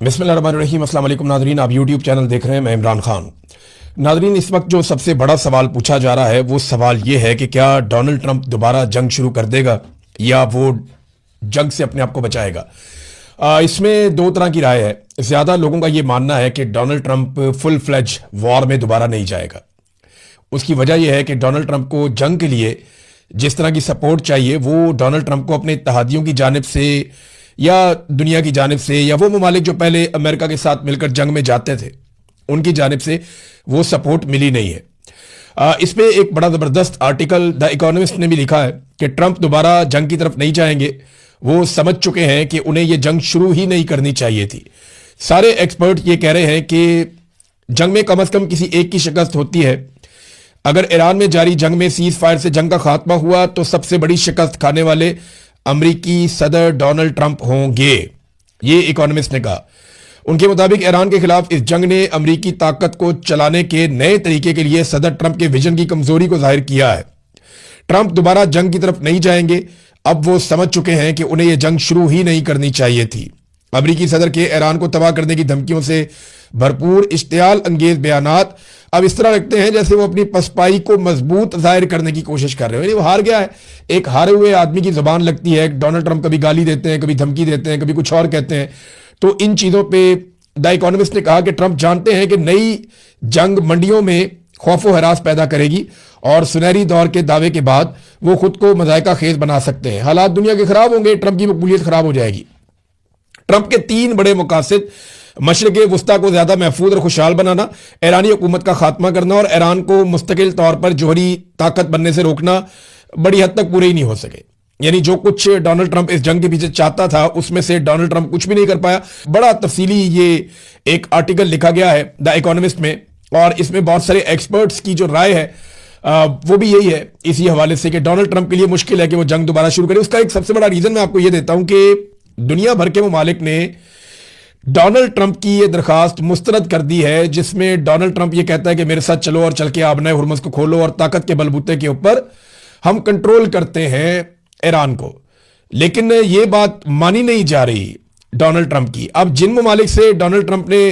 बिस्मिल्लाहिर्रहमानिर्रहीम। अस्सलाम वालेकुम नादरीन, आप यूट्यूब चैनल देख रहे हैं, मैं इमरान खान। नादरीन, इस वक्त जो सबसे बड़ा सवाल पूछा जा रहा है वो सवाल ये है कि क्या डोनाल्ड ट्रंप दोबारा जंग शुरू कर देगा या वो जंग से अपने आप को बचाएगा। इसमें दो तरह की राय है। ज़्यादा लोगों का ये मानना है कि Donald Trump full fledge war में दोबारा नहीं जाएगा। उसकी वजह यह है कि डोनाल्ड ट्रंप को जंग के लिए जिस तरह की सपोर्ट चाहिए वो डोनाल्ड ट्रंप को अपने इत्तेहादियों की जानिब से या दुनिया की जानिब से या वो ममालिक जो पहले अमेरिका के साथ मिलकर जंग में जाते थे उनकी जानिब से वो सपोर्ट मिली नहीं है। इस पे एक बड़ा ज़बरदस्त आर्टिकल द इकोनॉमिस्ट ने भी लिखा है कि ट्रंप दोबारा जंग की तरफ नहीं जाएंगे। वो समझ चुके हैं कि उन्हें ये जंग शुरू ही नहीं करनी चाहिए थी। सारे एक्सपर्ट ये कह रहे हैं कि जंग में कम अज़ कम किसी एक की शिकस्त होती है। अगर ईरान में जारी जंग में सीज फायर से जंग का खात्मा हुआ तो सबसे बड़ी शिकस्त खाने वाले अमरीकी सदर डोनाल्ड ट्रंप होंगे, ये इकोनॉमिस्ट ने कहा। उनके मुताबिक ईरान के खिलाफ इस जंग ने अमरीकी ताकत को चलाने के नए तरीके के लिए सदर ट्रंप के विजन की कमजोरी को जाहिर किया है। ट्रंप दोबारा जंग की तरफ नहीं जाएंगे। अब वो समझ चुके हैं कि उन्हें यह जंग शुरू ही नहीं करनी चाहिए थी। अमरीकी सदर के ईरान को तबाह करने की धमकियों से भरपूर इश्तियाल अंगेज बयानात अब इस तरह रखते हैं जैसे वो अपनी पसपाई को मजबूत जाहिर करने की कोशिश कर रहे हो। वो हार गया है। एक हारे हुए आदमी की जुबान लगती है। डोनाल्ड ट्रंप कभी गाली देते हैं, कभी धमकी देते हैं, कभी कुछ और कहते हैं। तो इन चीज़ों पे द इकोनॉमिस्ट ने कहा कि ट्रंप जानते हैं कि नई जंग मंडियों में खौफो हरास पैदा करेगी और सुनहरी दौर के दावे के बाद वो खुद को मजायका खेज बना सकते हैं। हालात दुनिया के खराब होंगे, ट्रंप की मकबूलियत खराब हो जाएगी। ट्रंप के तीन बड़े मकासद मशरिक वस्ता को ज्यादा महफूज और खुशहाल बनाना, ईरानी हुकूमत का खात्मा करना और ईरान को मुस्तकिल तौर पर जोहरी ताकत बनने से रोकना बड़ी हद तक पूरे ही नहीं हो सके। यानी जो कुछ डोनाल्ड ट्रंप इस जंग के पीछे चाहता था उसमें से डोनाल्ड ट्रंप कुछ भी नहीं कर पाया। बड़ा तफसीली ये एक आर्टिकल लिखा गया है द इकोनॉमिस्ट में और इसमें बहुत सारे एक्सपर्ट्स की जो राय है वो भी यही है इसी हवाले से कि डोनाल्ड ट्रंप के लिए मुश्किल है कि वो जंग दोबारा शुरू करे। उसका एक सबसे बड़ा रीजन मैं आपको ये देता हूं कि दुनिया भर के ममालिक ने डोनाल्ड ट्रंप की यह दरखास्त मुस्तरद कर दी है जिसमें डोनाल्ड ट्रंप यह कहता है कि मेरे साथ चलो और चल के आबना हुरमुज को खोलो और ताकत के बलबूते के ऊपर हम कंट्रोल करते हैं ईरान को। लेकिन यह बात मानी नहीं जा रही डोनाल्ड ट्रंप की। अब जिन ममालिक से डोनाल्ड ट्रंप ने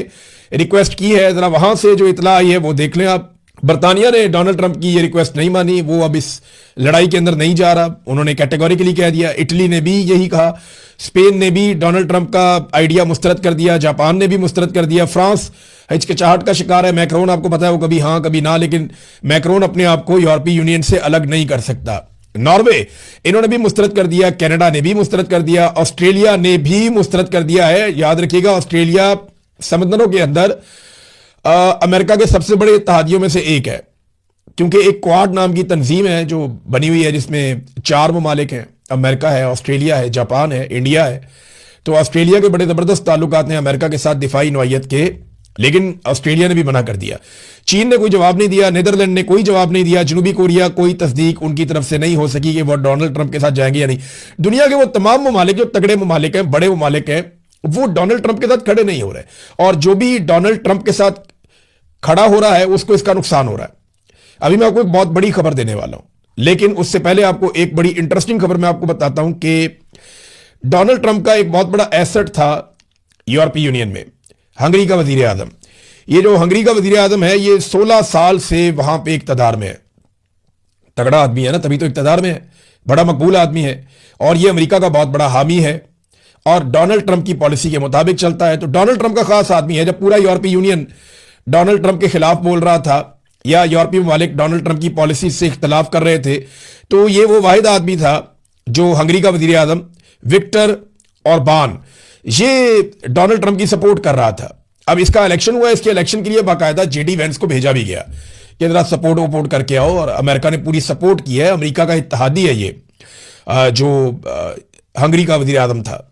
रिक्वेस्ट की है जरा वहां से जो इतला आई है वो देख लें आप। बरतानिया ने डोनाल्ड ट्रंप की ये रिक्वेस्ट नहीं मानी, वो अब इस लड़ाई के अंदर नहीं जा रहा, उन्होंने कैटेगोरिकली कह दिया। इटली ने भी यही कहा, स्पेन ने भी डोनाल्ड ट्रंप का आइडिया मुस्तरद कर दिया, जापान ने भी मुस्तरद कर दिया। फ्रांस हिचकिचाहट का शिकार है। मैक्रोन आपको पता है वो कभी हाँ कभी ना, लेकिन मैक्रोन अपने आप को यूरोपीय यूनियन से अलग नहीं कर सकता। नॉर्वे इन्होंने भी मुस्तरद कर दिया, कनाडा ने भी मुस्तरद कर दिया, ऑस्ट्रेलिया ने भी मुस्तरद कर दिया है। याद रखिएगा ऑस्ट्रेलिया समंदरों के अंदर अमेरिका के सबसे बड़े इत्तेहादियों में से एक है, क्योंकि एक क्वाड नाम की तंजीम है जो बनी हुई है जिसमें 4 ममालिक हैं, अमेरिका है, ऑस्ट्रेलिया है, जापान है, इंडिया है। तो ऑस्ट्रेलिया के बड़े ज़बरदस्त ताल्लुकात हैं अमेरिका के साथ दिफाई नौइयत के, लेकिन ऑस्ट्रेलिया ने भी मना कर दिया। चीन ने कोई जवाब नहीं दिया, नीदरलैंड ने कोई जवाब नहीं दिया, जनूबी कोरिया कोई तस्दीक उनकी तरफ से नहीं हो सकी कि वो डोनाल्ड ट्रंप के साथ जाएंगे या नहीं। दुनिया के वो तमाम ममालिक जो तगड़े ममालिक हैं, बड़े ममालिक हैं, वो डोनाल्ड ट्रंप के साथ खड़े नहीं हो रहे और जो भी डोनाल्ड ट्रंप के साथ खड़ा हो रहा है उसको इसका नुकसान हो रहा है। अभी मैं आपको एक बहुत बड़ी खबर देने वाला हूं, लेकिन उससे पहले आपको एक बड़ी इंटरेस्टिंग खबर मैं आपको बताता हूं कि डोनाल्ड ट्रंप का एक बहुत बड़ा एसेट था यूरोपीय यूनियन में, हंगरी का वजीर आजम। ये जो हंगरी का वजीर आजम है ये 16 साल से वहां पे इक्तदार में है। तगड़ा आदमी है ना, तभी तो इक्तदार में है, बड़ा मकबूल आदमी है और ये अमेरिका का बहुत बड़ा हामी है और डोनाल्ड ट्रंप की पॉलिसी के मुताबिक चलता है। तो डोनाल्ड ट्रंप का खास आदमी है। जब पूरा यूरोपीय यूनियन डोनाल्ड ट्रंप के खिलाफ बोल रहा था या यूरोपीय ममालिक डोनाल्ड ट्रंप की पॉलिसी से इख्तलाफ कर रहे थे, तो ये वो वाहिद आदमी था जो हंगरी का वजीर आजम विक्टर ऑरबान ये डोनाल्ड ट्रंप की सपोर्ट कर रहा था। अब इसका इलेक्शन हुआ, इसके इलेक्शन के लिए बाकायदा जेडी वेंस को भेजा भी गया कि जरा सपोर्ट वपोर्ट करके आओ, और अमेरिका ने पूरी सपोर्ट की है। अमेरिका का इत्तेहादी है ये जो हंगरी का वजीर आजम था,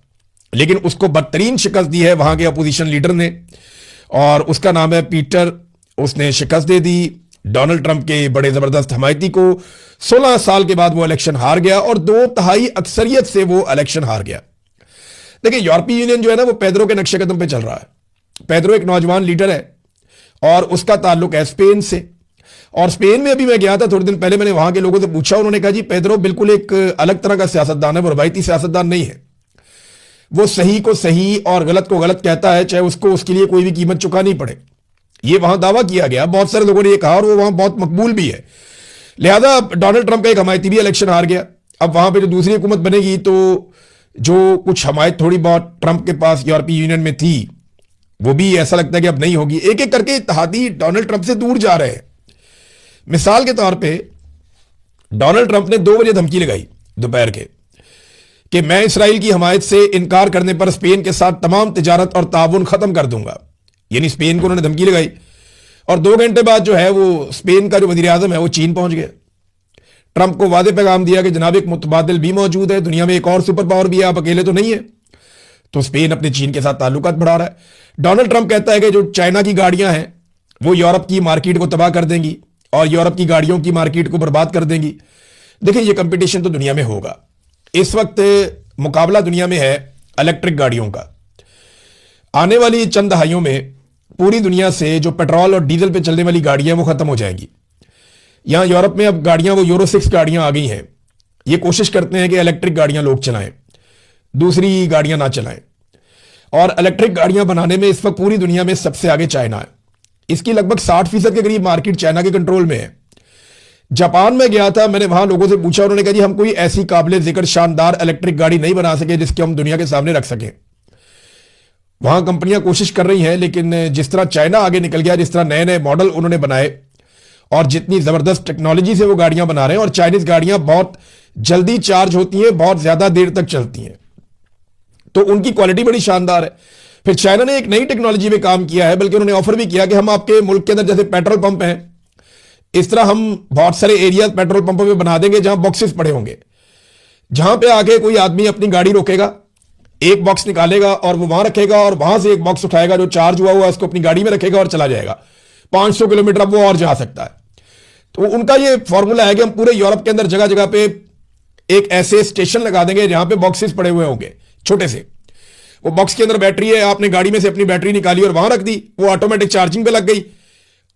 लेकिन उसको बदतरीन शिकस्त दी है वहां के अपोजिशन लीडर ने और उसका नाम है पीटर। उसने शिकस्त दे दी डोनाल्ड ट्रंप के बड़े जबरदस्त हमायती को। 16 साल के बाद वो इलेक्शन हार गया और 2/3 अक्सरियत से वो इलेक्शन हार गया। देखिए यूरोपीय यूनियन जो है ना वो पेड्रो के नक्शे कदम पे चल रहा है। पेड्रो एक नौजवान लीडर है और उसका ताल्लुक है स्पेन से। और स्पेन में अभी मैं गया था थोड़े दिन पहले, मैंने वहां के लोगों से पूछा, उन्होंने कहा जी पेड्रो बिल्कुल एक अलग तरह का सियासतदान है, वो रवायती सियासतदान नहीं है। वो सही को सही और गलत को गलत कहता है, चाहे उसको उसके लिए कोई भी कीमत चुकानी पड़े। ये वहां दावा किया गया, बहुत सारे लोगों ने ये कहा और वो वहां बहुत मकबूल भी है। लिहाजा डोनाल्ड ट्रंप का एक हमायती भी इलेक्शन हार गया। अब वहां पे जो दूसरी हुकूमत बनेगी तो जो कुछ हमायत थोड़ी बहुत ट्रंप के पास यूरोपीय यूनियन में थी वो भी ऐसा लगता है कि अब नहीं होगी। एक एक करके इत्तेहादी डोनाल्ड ट्रंप से दूर जा रहे हैं। मिसाल के तौर पे डोनाल्ड ट्रंप ने 2 बजे धमकी लगाई दोपहर के कि मैं इसराइल की हमायत से इनकार करने पर स्पेन के साथ तमाम तिजारत और ताउन खत्म कर दूंगा। यानी स्पेन को उन्होंने धमकी लगाई और 2 घंटे बाद जो है वो स्पेन का जो वजीर आजम है वो चीन पहुंच गया। ट्रंप को वादे पैगाम दिया कि जनाब एक मुतबादिल भी मौजूद है, दुनिया में एक और सुपर पावर भी है, आप अकेले तो नहीं है। तो स्पेन अपने चीन के साथ ताल्लुकात बढ़ा रहा है। डोनाल्ड ट्रंप कहता है कि जो चाइना की गाड़ियां हैं वो यूरोप की मार्केट को तबाह कर देंगी और यूरोप की गाड़ियों की मार्केट को बर्बाद कर देंगी। देखिए ये कंपटीशन तो दुनिया में होगा। इस वक्त मुकाबला दुनिया में है इलेक्ट्रिक गाड़ियों का। आने वाली चंद दहाइयों में पूरी दुनिया से जो पेट्रोल और डीजल पे चलने वाली गाड़ियां वो खत्म हो जाएंगी। यहां यूरोप में अब गाड़ियां वो यूरो 6 गाड़ियां आ गई हैं। ये कोशिश करते हैं कि इलेक्ट्रिक गाड़ियां लोग चलाएं, दूसरी गाड़ियां ना चलाएं। और इलेक्ट्रिक गाड़ियां बनाने में इस वक्त पूरी दुनिया में सबसे आगे चाइना है। इसकी लगभग 60% के करीब मार्केट चाइना के कंट्रोल में है। जापान में गया था, मैंने वहां लोगों से पूछा, उन्होंने कहा जी हम कोई ऐसी काबिल जिक्र शानदार इलेक्ट्रिक गाड़ी नहीं बना सके जिसके हम दुनिया के सामने रख सकें। वहां कंपनियां कोशिश कर रही हैं, लेकिन जिस तरह चाइना आगे निकल गया, जिस तरह नए नए मॉडल उन्होंने बनाए और जितनी जबरदस्त टेक्नोलॉजी से वो गाड़ियां बना रहे हैं, और चाइनीज गाड़ियां बहुत जल्दी चार्ज होती हैं, बहुत ज्यादा देर तक चलती हैं, तो उनकी क्वालिटी बड़ी शानदार है। फिर चाइना ने एक नई टेक्नोलॉजी में काम किया है, बल्कि उन्होंने ऑफर भी किया कि हम आपके मुल्क के अंदर जैसे पेट्रोल पंप हैं, इस तरह हम बहुत सारे एरिया पेट्रोल पंपों में बना देंगे जहां बॉक्सेस पड़े होंगे, जहां पे आके कोई आदमी अपनी गाड़ी रोकेगा, एक बॉक्स निकालेगा और वो वहां रखेगा और वहां से एक बॉक्स उठाएगा जो चार्ज हुआ हुआ उसको अपनी गाड़ी में रखेगा और चला जाएगा। 500 किलोमीटर अब वो और जा सकता है। तो उनका ये फॉर्मूला है कि हम पूरे यूरोप के अंदर जगह जगह पे एक ऐसे स्टेशन लगा देंगे जहां पे बॉक्सेस पड़े हुए होंगे छोटे से। वो बॉक्स के अंदर बैटरी है, आपने गाड़ी में से अपनी बैटरी निकाली और वहां रख दी, वो ऑटोमेटिक चार्जिंग पे लग गई,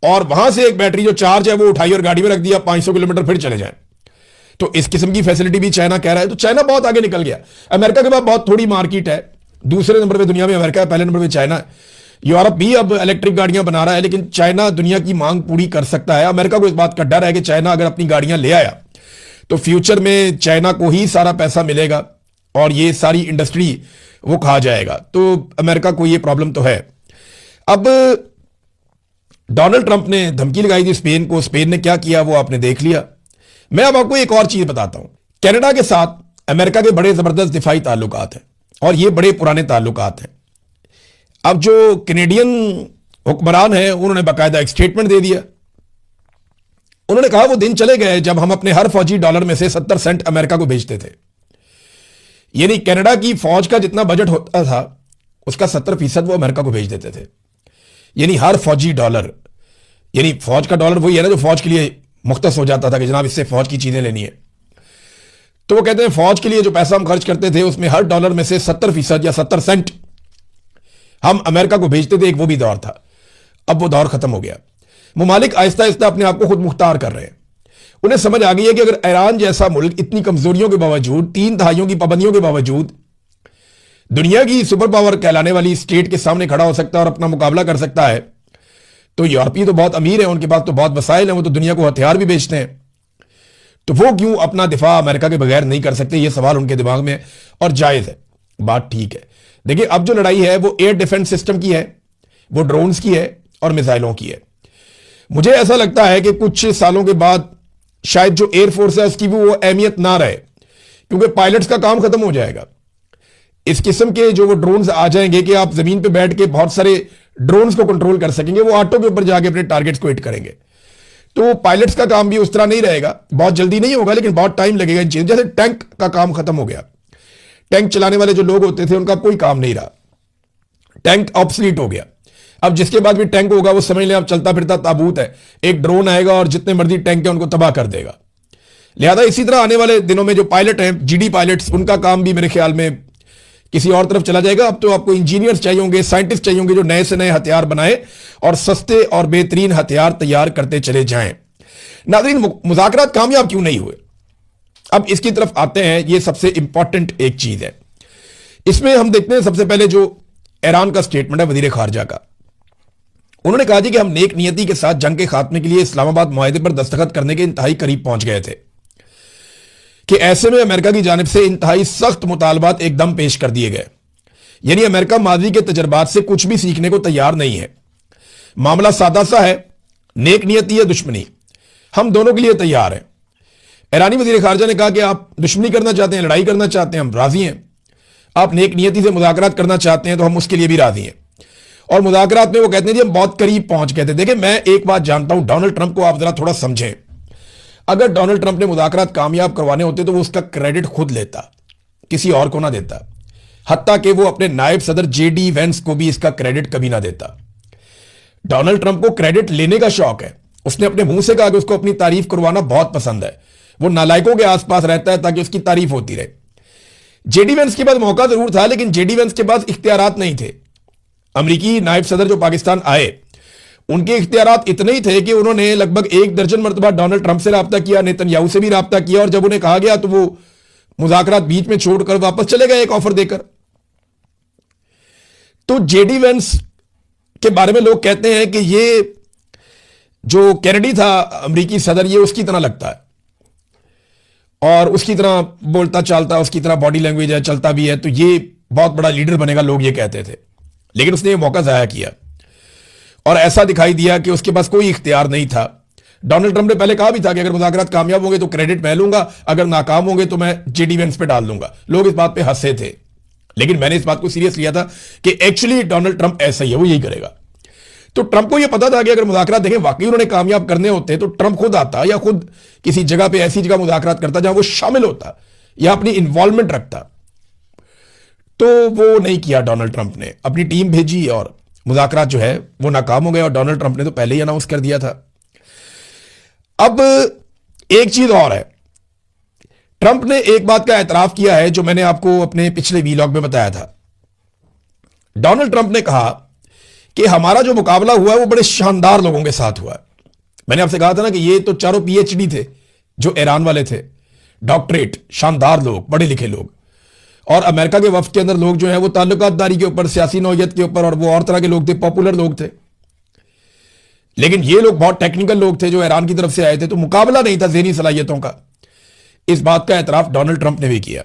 और वहां से एक बैटरी जो चार्ज है वो उठाई और गाड़ी में रख दिया, 500 किलोमीटर फिर चले जाए। तो इस किस्म की फैसिलिटी भी चाइना कह रहा है। तो चाइना बहुत आगे निकल गया। अमेरिका के बाद बहुत थोड़ी मार्केट है, दूसरे नंबर पे दुनिया में अमेरिका है, पहले नंबर पे चाइना है। यूरोप भी अब इलेक्ट्रिक गाड़ियां बना रहा है, लेकिन चाइना दुनिया की मांग पूरी कर सकता है। अमेरिका को इस बात का डर है कि चाइना अगर अपनी गाड़ियां ले आया तो फ्यूचर में चाइना को ही सारा पैसा मिलेगा और ये सारी इंडस्ट्री वो खा जाएगा। तो अमेरिका को ये प्रॉब्लम तो है। अब डोनाल्ड ट्रंप ने धमकी लगाई थी स्पेन को, स्पेन ने क्या किया वो आपने देख लिया। मैं अब आपको एक और चीज बताता हूं। कनाडा के साथ अमेरिका के बड़े जबरदस्त दिफाई ताल्लुकात हैं और ये बड़े पुराने ताल्लुकात हैं। अब जो कैनेडियन हुक्मरान हैं उन्होंने बाकायदा एक स्टेटमेंट दे दिया। उन्होंने कहा वो दिन चले गए जब हम अपने हर फौजी डॉलर में से 70 सेंट अमेरिका को भेजते थे। यानी कनाडा की फौज का जितना बजट होता था उसका 70% वो अमेरिका को भेज देते थे। यानी हर फौजी डॉलर, यानी फौज का डॉलर वही है ना जो फौज के लिए मुख्तस हो जाता था कि जनाब इससे फौज की चीजें लेनी है। तो वो कहते हैं फौज के लिए जो पैसा हम खर्च करते थे उसमें हर डॉलर में से 70% या 70 सेंट हम अमेरिका को भेजते थे। एक वो भी दौर था, अब वो दौर खत्म हो गया। मुमालिक आहिस्ता आहिस्ता अपने आप को खुद मुख्तार कर रहे हैं। उन्हें समझ आ गई है कि अगर ईरान जैसा मुल्क इतनी कमजोरियों के बावजूद, 3 दहाइयों की पाबंदियों के बावजूद दुनिया की सुपर पावर कहलाने वाली स्टेट के सामने खड़ा हो सकता है और अपना मुकाबला कर सकता है, तो यूरोपीय तो बहुत अमीर है, उनके पास तो बहुत वसाइल हैं, वो तो दुनिया को हथियार भी बेचते हैं, तो वो क्यों अपना दिफा अमेरिका के बगैर नहीं कर सकते? ये सवाल उनके दिमाग में है और जायज है, बात ठीक है। देखिए अब जो लड़ाई है वो एयर डिफेंस सिस्टम की है, वो ड्रोन्स की है और मिसाइलों की है। मुझे ऐसा लगता है कि कुछ सालों के बाद शायद जो एयरफोर्स है उसकी भी वो अहमियत ना रहे, क्योंकि पायलट्स का काम खत्म हो जाएगा। इस किस्म के जो वो ड्रोन्स आ जाएंगे कि आप जमीन पे बैठ के बहुत सारे ड्रोन्स को कंट्रोल कर सकेंगे, वो ऑटो के ऊपर जाके अपने टारगेट्स को हिट करेंगे। तो पायलट्स का काम भी उस तरह नहीं रहेगा, बहुत जल्दी नहीं होगा लेकिन बहुत टाइम लगेगा इन चीज़ों। जैसे टैंक का काम खत्म हो गया, टैंक चलाने वाले जो लोग होते थे उनका कोई काम नहीं रहा, टैंक ऑब्सलीट हो गया। अब जिसके बाद भी टैंक होगा वो समझ लें आप चलता फिरता ताबूत है, एक ड्रोन आएगा और जितने मर्जी टैंक है उनको तबाह कर देगा। लिहाजा इसी तरह आने वाले दिनों में जो पायलट हैं, जीडी पायलट्स, उनका काम भी मेरे ख्याल में किसी और तरफ चला जाएगा। अब तो आपको इंजीनियर्स चाहिए होंगे, साइंटिस्ट चाहिए होंगे जो नए से नए हथियार बनाए और सस्ते और बेहतरीन हथियार तैयार करते चले जाएं। नाज़रीन, मुज़ाकरात कामयाब क्यों नहीं हुए? अब इसकी तरफ आते हैं। ये सबसे इंपॉर्टेंट एक चीज है। इसमें हम देखते हैं सबसे पहले जो ईरान का स्टेटमेंट है वजीर खारजा का। उन्होंने कहा जी कि हम नेक नियति के साथ जंग के खात्मे के लिए इस्लामाबाद मुआहदे पर दस्तखत करने के इंतहाई करीब पहुंच गए थे कि ऐसे में अमेरिका की जानिब से इंतहाई सख्त मुतालबात एकदम पेश कर दिए गए। यानी अमेरिका माजी के तजर्बात से कुछ भी सीखने को तैयार नहीं है। मामला सादा सा है, नेक नियति या दुश्मनी, हम दोनों के लिए तैयार हैं। ईरानी वजीर खारजा ने कहा कि आप दुश्मनी करना चाहते हैं, लड़ाई करना चाहते हैं, हम राजी हैं। आप नेक नियति से मुज़ाकरात करना चाहते हैं तो हम उसके लिए भी राजी हैं। और मुज़ाकरात में वो कहते हैं जी हम बहुत करीब पहुंच गए थे। देखिए, मैं एक बात जानता हूं, डोनाल्ड ट्रंप को आप जरा थोड़ा समझें। अगर डोनाल्ड ट्रंप ने मुज़ाकरात कामयाब करवाने होते तो वो उसका क्रेडिट खुद लेता, किसी और को ना देता। हत्ता कि वो अपने नायब सदर जेडी वेंस को भी इसका क्रेडिट कभी ना देता। डोनाल्ड ट्रंप को क्रेडिट लेने का शौक है। उसने अपने मुंह से कहा कि उसको अपनी तारीफ करवाना बहुत पसंद है। वो नालायकों के आसपास रहता है ताकि उसकी तारीफ होती रहे। जेडी वेंस के पास मौका जरूर था, लेकिन जेडी वेंस के पास इख्तियारात नहीं थे। अमरीकी नायब सदर जो पाकिस्तान आए, उनके इख्तियारात इतने ही थे कि उन्होंने लगभग 1 दर्जन मरतबा डोनाल्ड ट्रंप से राब्ता किया, नेतन्याहू से भी राब्ता किया, और जब उन्हें कहा गया तो वो मुज़ाकरात बीच में छोड़कर वापस चले गए एक ऑफर देकर। तो जेडी वेंस के बारे में लोग कहते हैं कि ये जो कैनेडी था अमरीकी सदर, ये उसकी तरह लगता है और उसकी तरह बोलता चालता, उसकी तरह बॉडी लैंग्वेज है, चलता भी है, तो ये बहुत बड़ा लीडर बनेगा, लोग ये कहते थे। लेकिन उसने ये मौका जाया किया और ऐसा दिखाई दिया कि उसके पास कोई इख्तियार नहीं था। डोनाल्ड ट्रंप ने पहले कहा भी था कि अगर मुज़ाकरात कामयाब होंगे तो क्रेडिट मैं लूंगा, अगर नाकाम होंगे तो मैं जेडी वेंस पे डाल दूंगा। लोग इस बात पे हंसे थे, लेकिन मैंने इस बात को सीरियस लिया था कि एक्चुअली डोनाल्ड ट्रंप ऐसा ही है, वो यही करेगा। तो ट्रंप को यह पता था कि अगर मुज़ाकरात देखें वाकई उन्होंने कामयाब करने होते तो ट्रंप खुद आता या खुद किसी जगह पे ऐसी जगह मुज़ाकरात करता जहां वो शामिल होता या अपनी इन्वॉल्वमेंट रखता। तो वो नहीं किया डोनाल्ड ट्रंप ने, अपनी टीम भेजी और मुज़ाकरात जो है वो नाकाम हो गए। और डोनाल्ड ट्रंप ने तो पहले ही अनाउंस कर दिया था। अब एक चीज और है, ट्रंप ने एक बात का एतराफ किया है जो मैंने आपको अपने पिछले वीलॉग में बताया था। डोनाल्ड ट्रंप ने कहा कि हमारा जो मुकाबला हुआ है वो बड़े शानदार लोगों के साथ हुआ है। मैंने आपसे कहा था ना कि ये तो चारों पीएचडी थे जो ईरान वाले थे, डॉक्टरेट, शानदार लोग, पढ़े लिखे लोग। और अमेरिका के वफ्द के अंदर लोग जो है वो ताल्लुकातदारी के ऊपर, सियासी नौयत के ऊपर, और वो और तरह के लोग थे, पॉपुलर लोग थे। लेकिन ये लोग बहुत टेक्निकल लोग थे जो ईरान की तरफ से आए थे, तो मुकाबला नहीं था ज़हनी सलाहियतों का। इस बात का एतराफ डोनाल्ड ट्रंप ने भी किया।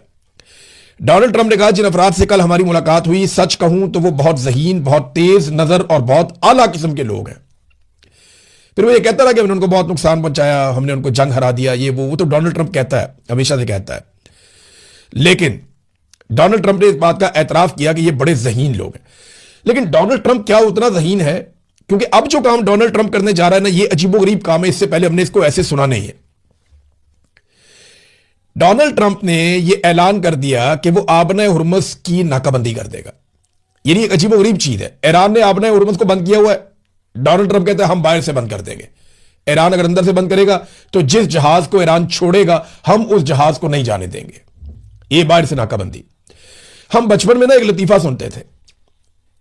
डोनाल्ड ट्रंप ने कहा जिन अफराद से कल हमारी मुलाकात हुई, सच कहूं तो वो बहुत ज़हीन, बहुत तेज नजर और बहुत आला किस्म के लोग हैं। फिर वो ये कहता रहा कि हमने उनको बहुत नुकसान पहुंचाया, हमने उनको जंग हरा दिया, ये वो तो डोनाल्ड ट्रंप कहता है, हमेशा से कहता है। लेकिन डोनाल्ड ट्रंप ने इस बात का एतराफ किया कि ये बड़े ज़हीन लोग हैं। लेकिन डोनाल्ड ट्रंप क्या उतना ज़हीन है? क्योंकि अब जो काम डोनाल्ड ट्रंप करने जा रहा है ना, ये अजीबोगरीब काम है। इससे पहले हमने इसको ऐसे सुना नहीं है। डोनाल्ड ट्रंप ने यह ऐलान कर दिया कि वो आबना हुर्मुज़ की नाकाबंदी कर देगा। यानी एक अजीबोगरीब चीज है। ईरान ने आबना हुर्मुज़ को बंद किया हुआ है, डोनाल्ड ट्रंप कहते हैं हम बाहर से बंद कर देंगे। ईरान अगर अंदर से बंद करेगा तो जिस जहाज को ईरान छोड़ेगा हम उस जहाज को नहीं जाने देंगे। ये बाहर से नाकाबंदी। हम बचपन में ना एक लतीफा सुनते थे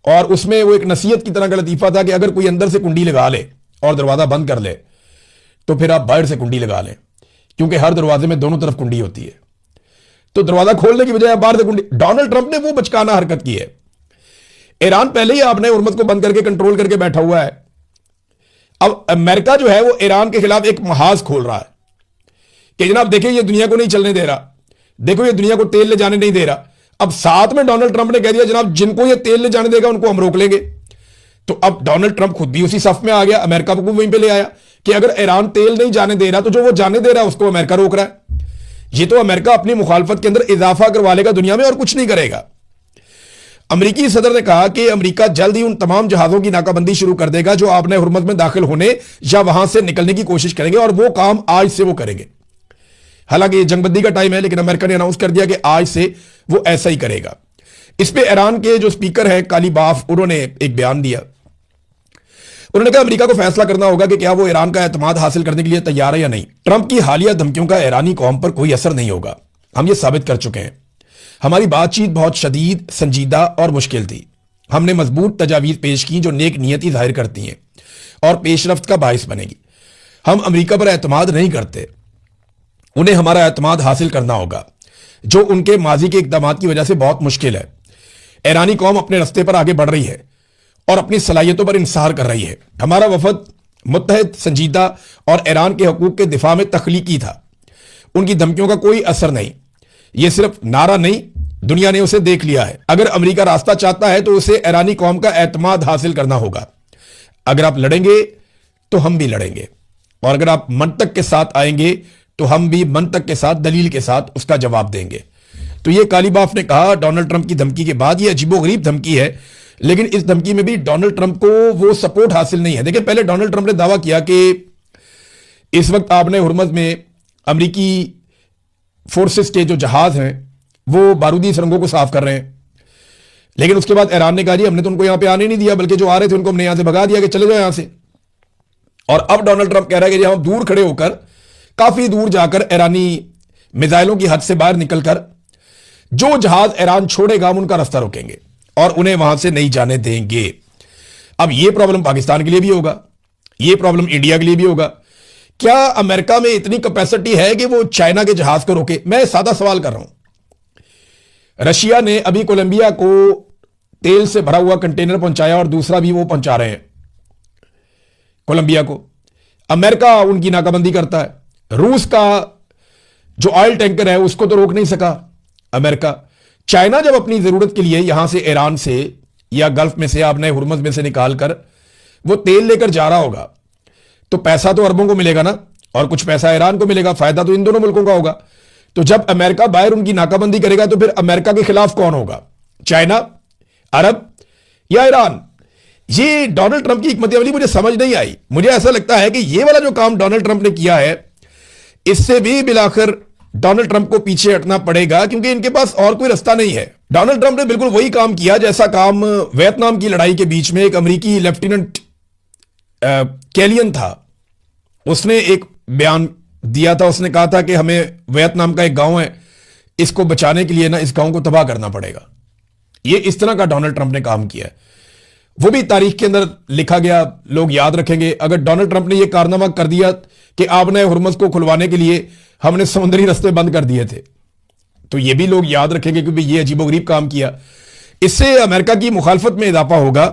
और उसमें वो एक नसीहत की तरह का लतीफा था कि अगर कोई अंदर से कुंडी लगा ले और दरवाजा बंद कर ले तो फिर आप बाहर से कुंडी लगा लें, क्योंकि हर दरवाजे में दोनों तरफ कुंडी होती है। तो दरवाजा खोलने की बजाय आप बाहर से कुंडी। डोनाल्ड ट्रंप ने वो बचकाना हरकत की है। ईरान पहले ही आपने हुर्मुज़ को बंद करके कंट्रोल करके बैठा हुआ है। अब अमेरिका जो है वो ईरान के खिलाफ एक महाज खोल रहा है कि जनाब देखिए ये दुनिया को नहीं चलने दे रहा, देखो ये दुनिया को तेल ले जाने नहीं दे रहा। अब साथ में डोनाल्ड ट्रंप ने कह दिया जनाब जिनको ये तेल ले जाने देगा उनको हम रोक लेंगे। तो अब डोनाल्ड ट्रंप खुद भी उसी सफ में आ गया, अमेरिका को वहीं पे ले आया कि अगर ईरान तेल नहीं जाने दे रहा तो जो वो जाने दे रहा है उसको अमेरिका रोक रहा है। ये तो अमेरिका अपनी मुखालफत के अंदर इजाफा करवा लेगा दुनिया में और कुछ नहीं करेगा। अमेरिकी सदर ने कहा कि अमेरिका जल्द ही उन तमाम जहाजों की नाकाबंदी शुरू कर देगा जो आपने हुर्मुज़ में दाखिल होने या वहां से निकलने की कोशिश करेंगे, और वो काम आज से वो करेंगे। हालांकि ये जंगबंदी का टाइम है, लेकिन अमेरिका ने अनाउंस कर दिया कि आज से वो ऐसा ही करेगा। इस पे ईरान के जो स्पीकर हैं कालीबाफ, उन्होंने एक बयान दिया। उन्होंने कहा अमेरिका को फैसला करना होगा कि क्या वो ईरान का एतमाद हासिल करने के लिए तैयार है या नहीं। ट्रंप की हालिया धमकियों का ईरानी कौम पर कोई असर नहीं होगा, हम ये साबित कर चुके हैं। हमारी बातचीत बहुत शदीद, संजीदा और मुश्किल थी। हमने मजबूत तजावीज़ पेश की जो नेक नियति जाहिर करती हैं और पेशरफ्त का बायस बनेगी। हम अमेरिका पर एतमाद नहीं करते, उन्हें हमारा एतमाद हासिल करना होगा, जो उनके माजी के इक़दामात की वजह से बहुत मुश्किल है। ईरानी कौम अपने रास्ते पर आगे बढ़ रही है और अपनी सलाहियतों पर इंसार कर रही है। हमारा वफद मुत्तहद, संजीदा और ईरान के हकूक के दिफा में तख्लीकी था। उनकी धमकियों का कोई असर नहीं। यह सिर्फ नारा नहीं, दुनिया ने उसे देख लिया है। अगर अमेरिका रास्ता चाहता है तो उसे ईरानी कौम का एतमाद हासिल करना होगा। अगर आप लड़ेंगे तो हम भी लड़ेंगे, और अगर आप मंतक के साथ आएंगे तो हम भी मंतक के साथ, दलील के साथ उसका जवाब देंगे। तो ये कालीबाफ ने कहा डोनाल्ड ट्रंप की धमकी के बाद। ये अजीबोगरीब धमकी है, लेकिन इस धमकी में भी डोनाल्ड ट्रंप को वो सपोर्ट हासिल नहीं है। देखिए, पहले डोनाल्ड ट्रंप ने दावा किया कि इस वक्त आपने हुर्मुज़ में अमेरिकी फोर्सेस के जो जहाज हैं वो बारूदी सुरंगों को साफ कर रहे हैं। लेकिन उसके बाद ईरान ने कहा जी हमने तो उनको यहां पे आने नहीं दिया, बल्कि जो आ रहे थे उनको हमने यहां से भगा दिया कि चले जाओ यहां से। और अब डोनाल्ड ट्रंप कह रहा है कि हम दूर खड़े होकर, काफी दूर जाकर ईरानी मिसाइलों की हद से बाहर निकलकर जो जहाज ईरान छोड़ेगा हम उनका रास्ता रोकेंगे और उन्हें वहां से नहीं जाने देंगे। अब यह प्रॉब्लम पाकिस्तान के लिए भी होगा, यह प्रॉब्लम इंडिया के लिए भी होगा। क्या अमेरिका में इतनी कैपेसिटी है कि वो चाइना के जहाज को रोके? मैं सादा सवाल कर रहा हूं। रशिया ने अभी कोलंबिया को तेल से भरा हुआ कंटेनर पहुंचाया और दूसरा भी वो पहुंचा रहे हैं कोलंबिया को। अमेरिका उनकी नाकाबंदी करता है। रूस का जो ऑयल टैंकर है उसको तो रोक नहीं सका अमेरिका। चाइना जब अपनी जरूरत के लिए यहां से, ईरान से या गल्फ में से, आपने हुर्मुज़ में से निकालकर वो तेल लेकर जा रहा होगा, तो पैसा तो अरबों को मिलेगा ना, और कुछ पैसा ईरान को मिलेगा। फायदा तो इन दोनों मुल्कों का होगा। तो जब अमेरिका बाहर उनकी नाकाबंदी करेगा तो फिर अमेरिका के खिलाफ कौन होगा? चाइना, अरब या ईरान? ये डोनाल्ड ट्रंप की हिकमत अमली मुझे समझ नहीं आई। मुझे ऐसा लगता है कि ये वाला जो काम डोनाल्ड ट्रंप ने किया है, इससे भी बिलाखिर डोनाल्ड ट्रंप को पीछे हटना पड़ेगा, क्योंकि इनके पास और कोई रास्ता नहीं है। डोनाल्ड ट्रंप ने बिल्कुल वही काम किया जैसा काम वियतनाम की लड़ाई के बीच में एक अमेरिकी लेफ्टिनेंट कैलियन था, उसने एक बयान दिया था। उसने कहा था कि हमें वियतनाम का एक गांव है, इसको बचाने के लिए ना इस गांव को तबाह करना पड़ेगा। ये इस तरह का डोनाल्ड ट्रंप ने काम किया है। वो भी तारीख के अंदर लिखा गया, लोग याद रखेंगे। अगर डोनाल्ड ट्रंप ने यह कारनामा कर दिया कि आपने हुर्मुज़ को खुलवाने के लिए हमने समुद्री रास्ते बंद कर दिए थे, तो ये भी लोग याद रखेंगे कि ये अजीबोगरीब काम किया। इससे अमेरिका की मुखालफत में इजाफा होगा।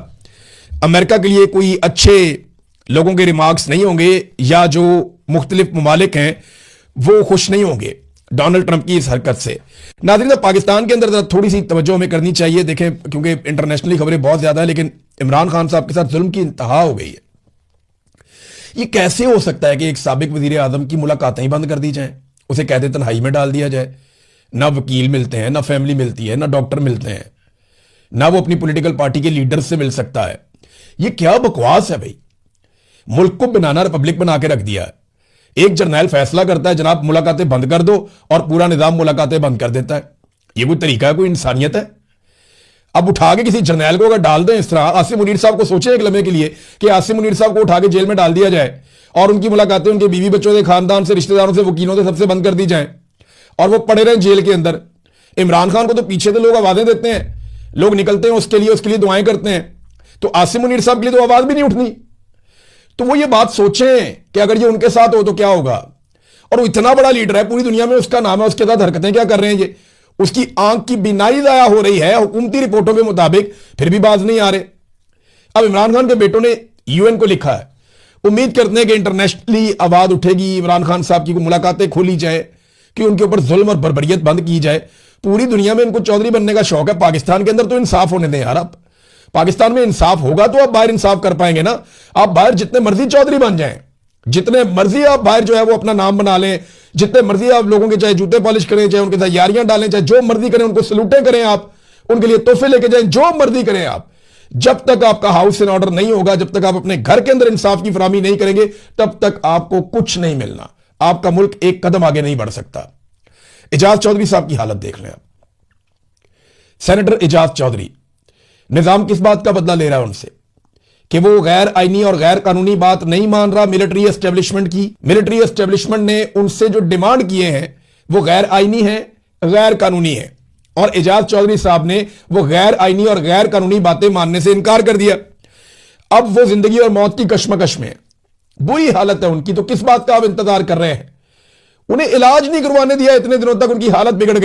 अमेरिका के लिए कोई अच्छे लोगों के रिमार्क्स नहीं होंगे, या जो मुख्तलिफ ममालिक हैं वो खुश नहीं होंगे डोनाल्ड ट्रंप की इस हरकत से। नाज़रीन, पाकिस्तान के अंदर थोड़ी सी तवज्जो हमें करनी चाहिए। देखें, क्योंकि इंटरनेशनली खबरें बहुत ज्यादा है, लेकिन इमरान खान साहब के साथ जुल्म की इंतहा हो गई है। ये कैसे हो सकता है कि एक साबिक वजीर आजम की मुलाकातें ही बंद कर दी जाएं, उसे कैद तन्हाई में डाल दिया जाए? ना वकील मिलते हैं, ना फैमिली मिलती है, ना डॉक्टर मिलते हैं, ना वो अपनी पॉलिटिकल पार्टी के लीडर से मिल सकता है। ये क्या बकवास है भाई? मुल्क को बनाना रिपब्लिक बना के रख दिया है। एक जर्नैल फैसला करता है जनाब मुलाकातें बंद कर दो, और पूरा निजाम मुलाकातें बंद कर देता है। ये कोई तरीका है? कोई इंसानियत है? अब उठा के किसी जर्नैल को अगर डाल दें इस तरह, आसिम मुनीर साहब को सोचे एक लम्हे के लिए कि आसिम मुनीर साहब को उठा के जेल में डाल दिया जाए और उनकी मुलाकातें उनके बीवी बच्चों से, खानदान से, रिश्तेदारों से, वकीलों से, सबसे बंद कर दी जाए और वो पड़े रहे जेल के अंदर। इमरान खान को तो पीछे से लोग आवाजें देते हैं, लोग निकलते हैं उसके लिए दुआएं करते हैं, तो आसिम मुनीर साहब के लिए तो आवाज भी नहीं उठनी। तो वो ये बात सोचें कि अगर ये उनके साथ हो तो क्या होगा। और वो इतना बड़ा लीडर है, पूरी दुनिया में उसका नाम है, उसके साथ हरकतें क्या कर रहे हैं ये? उसकी आंख की बीनाई जाया हो रही है हुकूमती रिपोर्टों के मुताबिक, फिर भी बाज नहीं आ रहे। अब इमरान खान के बेटों ने यूएन को लिखा है, उम्मीद करते हैं कि इंटरनेशनली आवाज उठेगी, इमरान खान साहब की मुलाकातें खोली जाए, कि उनके ऊपर जुल्म और बर्बरियत बंद की जाए। पूरी दुनिया में इनको चौधरी बनने का शौक है, पाकिस्तान के अंदर तो इंसाफ होने दें यार। आप पाकिस्तान में इंसाफ होगा तो आप बाहर इंसाफ कर पाएंगे ना। आप बाहर जितने मर्जी चौधरी बन जाएं, जितने मर्जी आप बाहर जो है वो अपना नाम बना लें, जितने मर्जी आप लोगों के चाहे जूते पॉलिश करें, चाहे उनके साथ यारियां डालें, चाहे जो मर्जी करें, उनको सलूटें करें, आप उनके लिए तोहफे लेके जाएं, जो मर्जी करें आप, जब तक आपका हाउस इन ऑर्डर नहीं होगा, जब तक आप अपने घर के अंदर इंसाफ की फराहमी नहीं करेंगे, तब तक आपको कुछ नहीं मिलना। आपका मुल्क एक कदम आगे नहीं बढ़ सकता। एजाज चौधरी साहब की हालत देख लें आप। सेनेटर एजाज चौधरी, निजाम किस बात का बदला ले रहा है उनसे कि वो गैर आईनी और गैर कानूनी बात नहीं मान रहा मिलिट्री एस्टेब्लिशमेंट की। मिलिट्री एस्टेब्लिशमेंट ने उनसे जो डिमांड किए हैं वो गैर आईनी है, गैर कानूनी है, और एजाज चौधरी साहब ने वो गैर आईनी और गैर कानूनी बातें मानने से इनकार कर दिया। अब वो जिंदगी और मौत की कशमकश में, बुरी हालत है उनकी। तो किस बात का आप इंतजार कर रहे हैं? उन्हें इलाज नहीं करवाने दिया इतने दिनों तक, उनकी हालत बिगड़ गई।